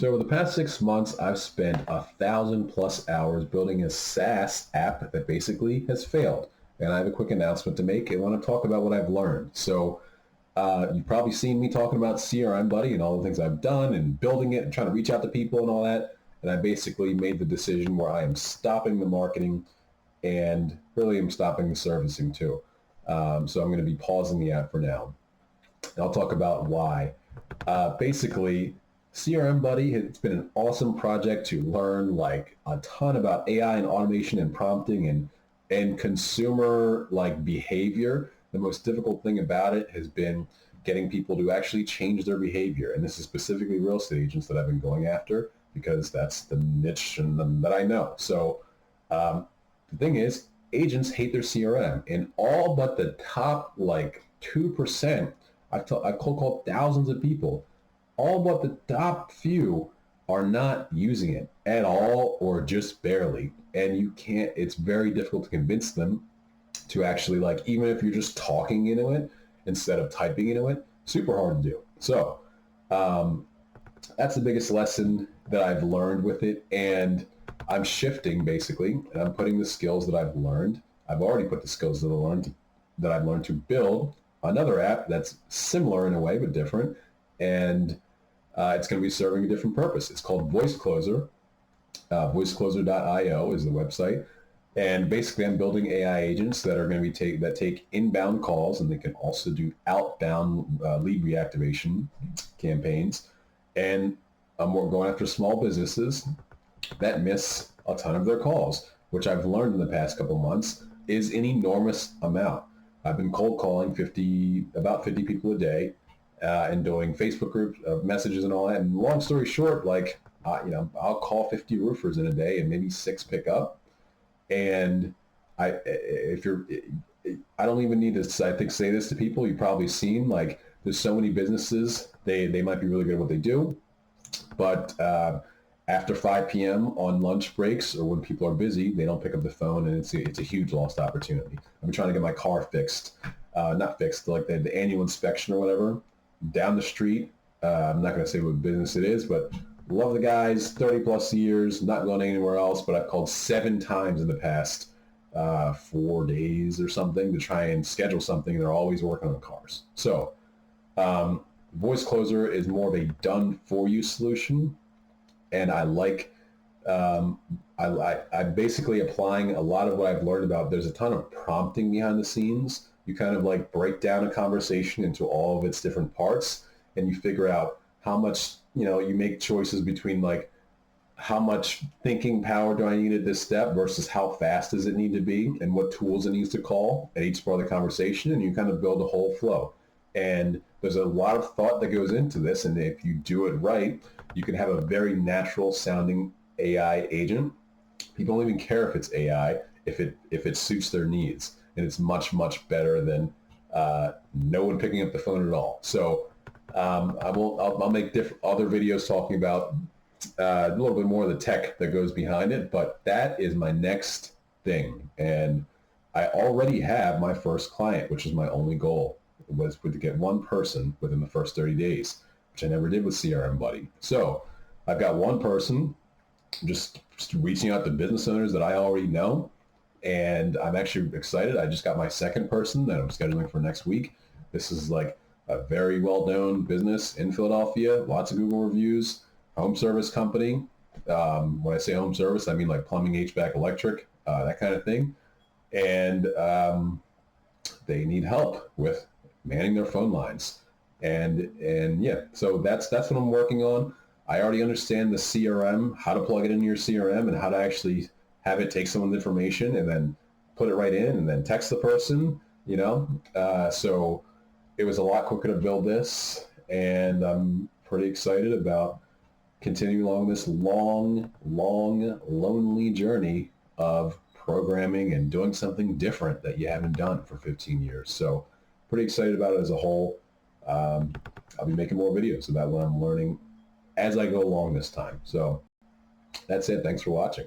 So over the past 6 months, I've spent 1,000+ hours building a SaaS app that basically has failed. And I have a quick announcement to make. I want to talk about what I've learned. So you've probably seen me talking about CRM Buddy and all the things I've done and building it and trying to reach out to people and all that. And I basically made the decision where I am stopping the marketing and really am stopping the servicing too. So I'm going to be pausing the app for now. And I'll talk about why. Basically, CRM Buddy, it's been an awesome project to learn like a ton about AI and automation and prompting and consumer like behavior. The most difficult thing about it has been getting people to actually change their behavior. And this is specifically real estate agents that I've been going after because that's the niche that I know. So the thing is, agents hate their CRM, and all but the top like 2%, I've cold called thousands of people, all but the top few are not using it at all or just barely. And you can't, it's very difficult to convince them to actually, like, even if you're just talking into it instead of typing into it, super hard to do. So that's the biggest lesson that I've learned with it. And I'm shifting basically, and I'm putting the skills that I've learned. I've already put the skills that I've learned to build another app that's similar in a way, but different. And it's going to be serving a different purpose. It's called VoiceCloser. VoiceCloser.io is the website. And basically, I'm building AI agents that are going to be take inbound calls, and they can also do outbound lead reactivation campaigns. And we're going after small businesses that miss a ton of their calls, which I've learned in the past couple months is an enormous amount. I've been cold calling about 50 people a day, and doing Facebook group messages and all that. And long story short, like I'll call 50 roofers in a day, and maybe 6 pick up. And I don't even need to, I think, say this to people. You've probably seen, like, there's so many businesses, they might be really good at what they do, but after 5 p.m. on lunch breaks or when people are busy, they don't pick up the phone, and it's a huge lost opportunity. I've been trying to get my car fixed, not fixed, like the annual inspection or whatever, down the street. I'm not going to say what business it is, but love the guys, 30 plus years, not going anywhere else, but I've called 7 times in the past 4 days or something to try and schedule something. They're always working on cars. So VoiceCloser is more of a done-for-you solution, and I like, I'm basically applying a lot of what I've learned about. There's a ton of prompting behind the scenes. You kind of like break down a conversation into all of its different parts, and you figure out how much, you make choices between, like, how much thinking power do I need at this step versus how fast does it need to be and what tools it needs to call at each part of the conversation, and you kind of build a whole flow. And there's a lot of thought that goes into this, and if you do it right, you can have a very natural sounding AI agent. People don't even care if it's AI if it suits their needs, and it's much, much better than no one picking up the phone at all. So I'll make other videos talking about a little bit more of the tech that goes behind it, but that is my next thing. And I already have my first client, which is my only goal, was to get one person within the first 30 days, which I never did with CRM Buddy. So I've got one person just reaching out to business owners that I already know, and I'm actually excited. I just got my second person that I'm scheduling for next week. This is like a very well-known business in Philadelphia, lots of Google reviews, home service company. When I say home service, I mean like plumbing, HVAC, electric, that kind of thing. And they need help with manning their phone lines. And yeah, so that's what I'm working on. I already understand the CRM, how to plug it into your CRM, and how to actually have it take someone's information and then put it right in and then text the person, so it was a lot quicker to build this, and I'm pretty excited about continuing along this long, lonely journey of programming and doing something different that you haven't done for 15 years. So pretty excited about it as a whole. I'll be making more videos about what I'm learning as I go along this time. So that's it. Thanks for watching.